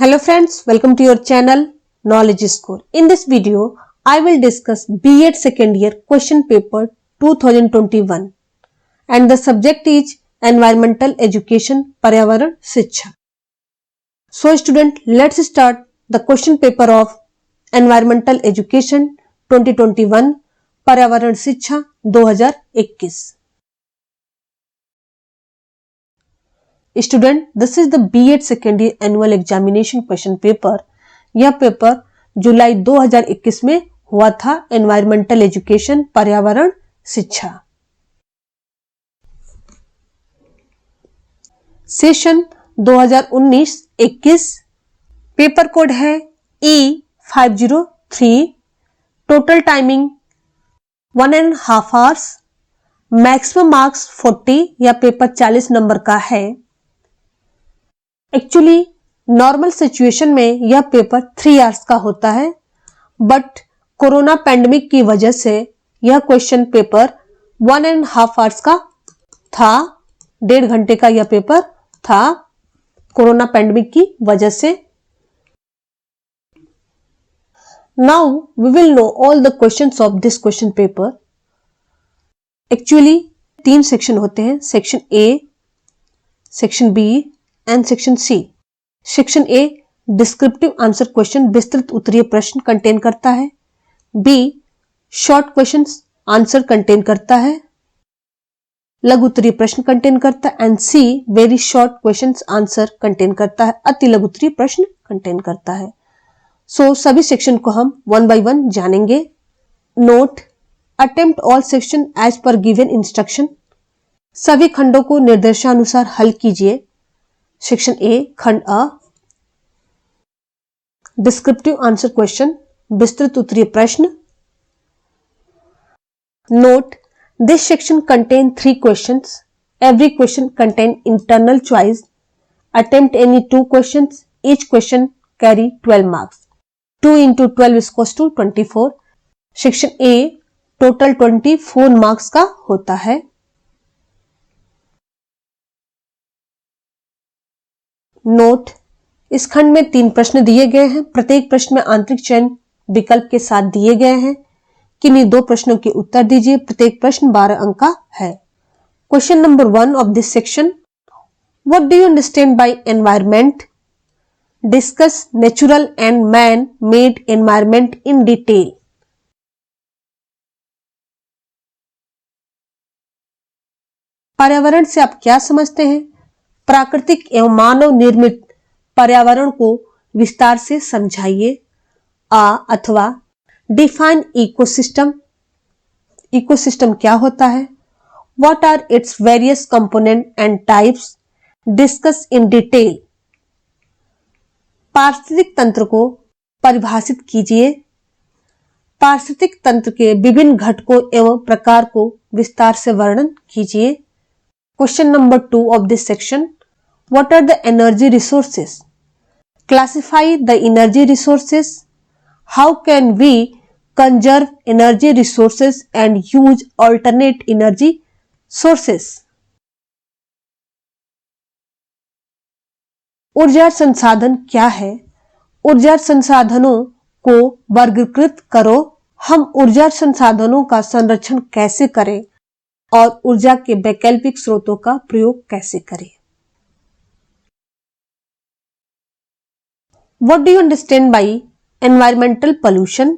Hello friends, welcome to your channel Knowledge Score. In this video, I will discuss B.Ed second year question paper 2021 and the subject is Environmental Education Paryavaran Shiksha. So student, let's start the question paper of Environmental Education 2021 Paryavaran Shiksha 2021. Student this is the B.Ed second year annual examination question paper. यह paper जुलाई 2021 में हुआ था। Environmental education पर्यावरण शिक्षा session 2019-21। Paper code है E503। Total timing 1.5 hours. Maximum marks 40 या paper 40 number का है। एक्चुअली नॉर्मल सिचुएशन में यह पेपर 3 आवर्स का होता है, बट कोरोना पैंडेमिक की वजह से यह क्वेश्चन पेपर 1.5 आवर्स का था। 1.5 घंटे का यह पेपर था कोरोना पैंडेमिक की वजह से। Now we will know all the questions of this question paper. Actually 3 section होते हैं, section A, section B and section C. Section A descriptive answer question, विस्तृत उत्तरीय प्रश्न कंटेन करता है। B short questions answer contain करता है, लघु उत्तरीय प्रश्न कंटेन करता है। And C very short questions answer contain करता है, अति लघु उत्तरीय प्रश्न कंटेन करता है। सो सभी सेक्शन को हम 1 by 1 जानेंगे। Note, attempt all section as per given instruction. सभी खंडों को निर्देशानुसार हल कीजिए। सेक्शन ए खंड अ, डिस्क्रिप्टिव आंसर क्वेश्चन, विस्तृत उत्तरीय प्रश्न। Note, this section contain 3 questions. Every question contain internal choice. Attempt any 2 questions. Each question carry 12 marks. 2 into 12 is equals to 24। Section A total 24 marks का होता है। नोट, इस खंड में 3 प्रश्न दिए गए हैं। प्रत्येक प्रश्न में आंतरिक चयन विकल्प के साथ दिए गए हैं। किन्हीं 2 प्रश्नों के उत्तर दीजिए। प्रत्येक प्रश्न 12 अंक का है। Question number 1 of this section, what do you understand by environment? Discuss natural and man made environment in detail. पर्यावरण से आप क्या समझते हैं? प्राकृतिक एवं मानव निर्मित पर्यावरण को विस्तार से समझाइए। अथवा डिफाइन इकोसिस्टम। इकोसिस्टम क्या होता है? What are its various component and types? Discuss in detail. पारिस्थितिक तंत्र को परिभाषित कीजिए। पारिस्थितिक तंत्र के विभिन्न घटकों एवं प्रकार को विस्तार से वर्णन कीजिए। Question number 2 of this section, what are the energy resources? Classify the energy resources. How can we conserve energy resources and use alternate energy sources? ऊर्जा संसाधन क्या है? ऊर्जा संसाधनों को वर्गीकृत करो। हम ऊर्जा संसाधनों का संरक्षण कैसे करें और ऊर्जा के वैकल्पिक स्रोतों का प्रयोग कैसे करें? What do you understand by environmental pollution?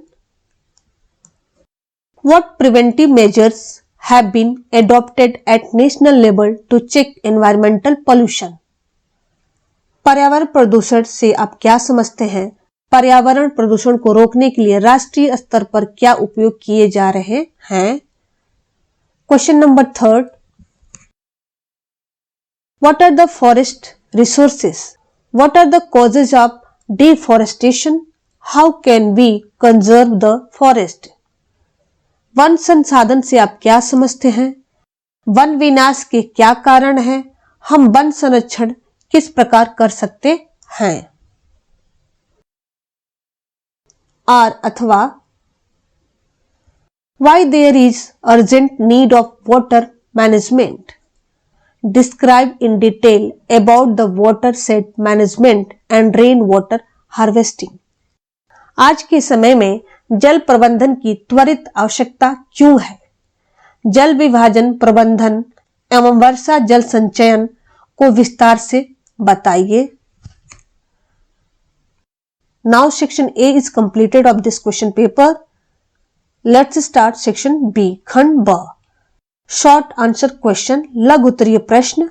What preventive measures have been adopted at national level to check environmental pollution? पर्यावरण प्रदूषण से आप क्या समझते हैं? पर्यावरण प्रदूषण को रोकने के लिए राष्ट्रीय स्तर पर क्या उपयोग किए जा रहे हैं? Question number 3, what are the forest resources? What are the causes of deforestation? How can we conserve the forest? One संसाधन से आप क्या समझते हैं? वन विनाश के क्या कारण हैं? हम वन संरक्षण किस प्रकार कर सकते हैं? आर अथवा why there is urgent need of water management? describe in detail about the water set management and rain water harvesting. आज के समय में जल प्रबंधन की त्वरित आवश्यकता क्यों है? जल विभाजन प्रबंधन एवं वर्षा जल संचयन को विस्तार से बताइए. Now section A is completed of this question paper. Let's start section B. खंड ब. Short answer question, लघु उत्तरीय प्रश्न.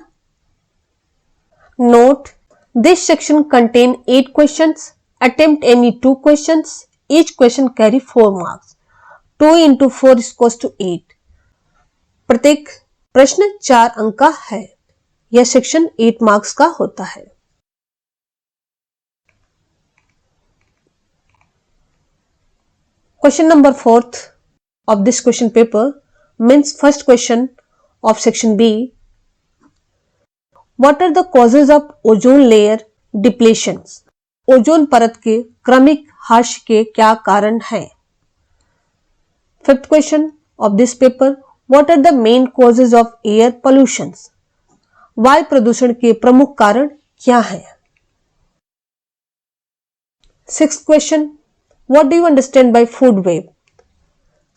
Note: this section contain 8 questions. Attempt any 2 questions. Each question carry 4 marks. 2 into 4 is equals to 8. प्रत्येक प्रश्न 4 अंक का है. यह सेक्शन 8 मार्क्स का होता है. Question number 4th of this question paper means first question of section B. What are the causes of ozone layer depletions? Ozone परत के क्रमिक ह्रास के क्या कारण हैं? Fifth question of this paper. What are the main causes of air pollutions? वायु प्रदूषण के प्रमुख कारण क्या हैं? Sixth question. What do you understand by food web?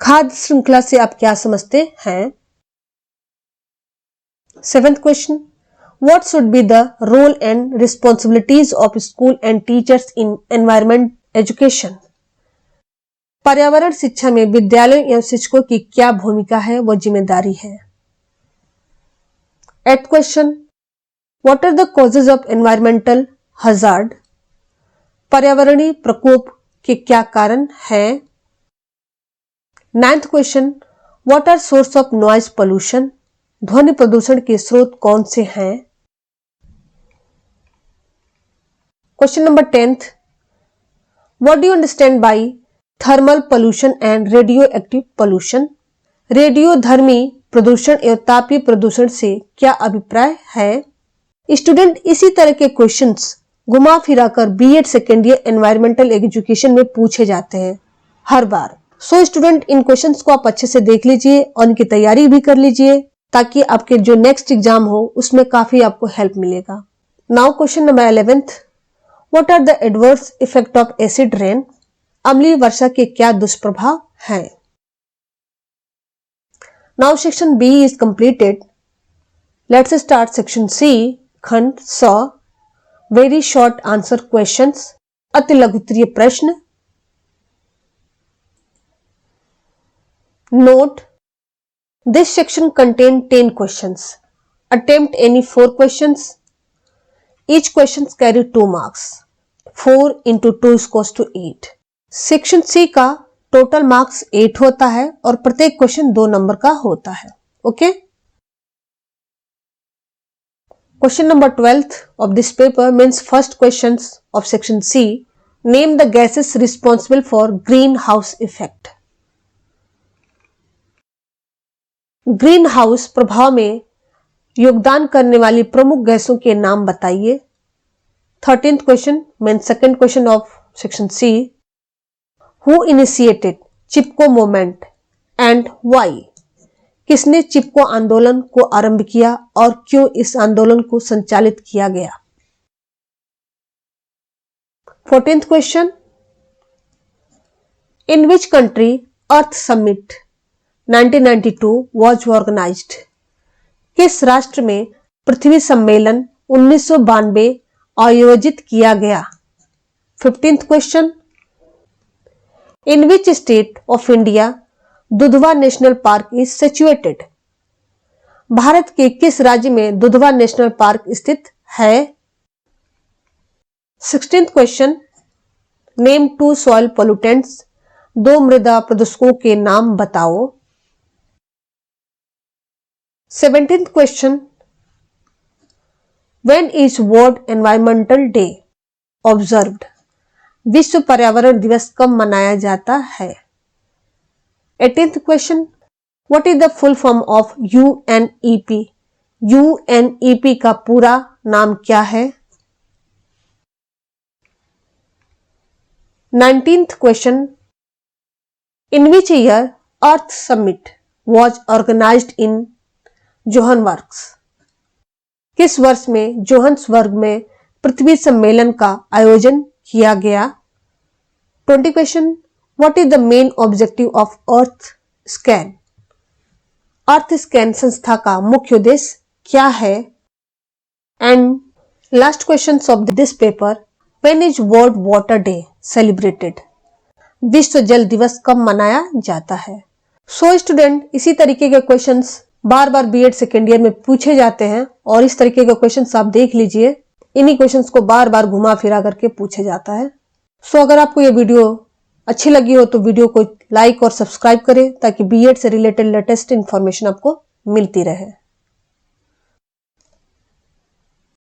खाद्य श्रृंखला से आप क्या समझते हैं? Seventh question. What should be the role and responsibilities of school and teachers in environment education? पर्यावरण शिक्षा में विद्यालयों एवं शिक्षकों की क्या भूमिका है, वो जिम्मेदारी है. Eighth question. What are the causes of environmental hazard? पर्यावरणीय प्रकोप के क्या कारण हैं? Ninth question. What are source of noise pollution? ध्वनि प्रदूषण के स्रोत कौन से हैं? Question number 10th. What do you understand by thermal pollution and radioactive pollution? रेडियोधर्मी प्रदूषण एवं तापीय प्रदूषण से क्या अभिप्राय है? स्टूडेंट इसी तरह के क्वेश्चंस घुमा फिराकर BEd second year environmental education में पूछे जाते हैं हर बार. सो स्टूडेंट इन क्वेश्चंस को आप अच्छे से देख लीजिए और इनकी तैयारी भी कर लीजिए ताकि आपके जो नेक्स्ट एग्जाम हो उसमें काफी आपको हेल्प मिलेगा. Now question number 11th. What are the adverse effect of acid rain? अम्लीय वर्षा के क्या दुष्प्रभाव हैं? Now section B is completed. Let's start section C. खंड स. वेरी शॉर्ट आंसर क्वेश्चंस, अति लघु उत्तरीय प्रश्न. Note: this section contains 10 questions. Attempt any 4 questions. Each question carry 2 marks. 4 into 2 is equals to 8. Section C का total marks 8 होता है और प्रत्येक क्वेश्चन 2 नंबर का होता है. Okay. Question number 12th of this paper means first questions of section C. Name the gases responsible for greenhouse effect. Green house प्रभाव में योगदान करने वाली प्रमुख गैसों के नाम बताइए. 13th question means second question of section C. Who initiated Chipko movement and why? किसने चिपको आंदोलन को आरंभ किया और क्यों इस आंदोलन को संचालित किया गया? 14th question. In which country earth summit 1992 was organized? किस राष्ट्र में पृथ्वी सम्मेलन 1992 आयोजित किया गया? 15th question. In which state of India Dudhwa national park is situated? Bharat के किस राज्य में दुधवा नेशनल पार्क स्थित है? 16th question. Name 2 soil pollutants. 2 मृदा प्रदूषकों के नाम बताओ. 17th question. When is World Environmental Day observed? विश्व पर्यावरण दिवस कब मनाया जाता है? 18th question. What is the full form of UNEP? UNEP का पूरा नाम क्या है? 19th question. In which year Earth Summit was organized in Johannesburg? किस वर्ष में जोहान्सबर्ग में पृथ्वी सम्मेलन का आयोजन किया गया? 20 question, what is the main objective of earth scan? Earth scan संस्था का मुख्य उद्देश्य क्या है? And last question of this paper, when is world water day celebrated? विश्व जल दिवस कब मनाया जाता है? सो स्टूडेंट, इसी तरीके के क्वेश्चंस बार बार बीएड सेकेंड ईयर में पूछे जाते हैं और इस तरीके के क्वेश्चंस आप देख लीजिए, इन्हीं क्वेश्चंस को बार बार घुमा फिरा करके पूछे जाता है। सो अगर आपको ये वीडियो अच्छी लगी हो तो वीडियो को लाइक और सब्सक्राइब करें ताकि बीएड से रिलेटेड लेटेस्ट इन्फॉर्मेशन आपको मिलती रहे।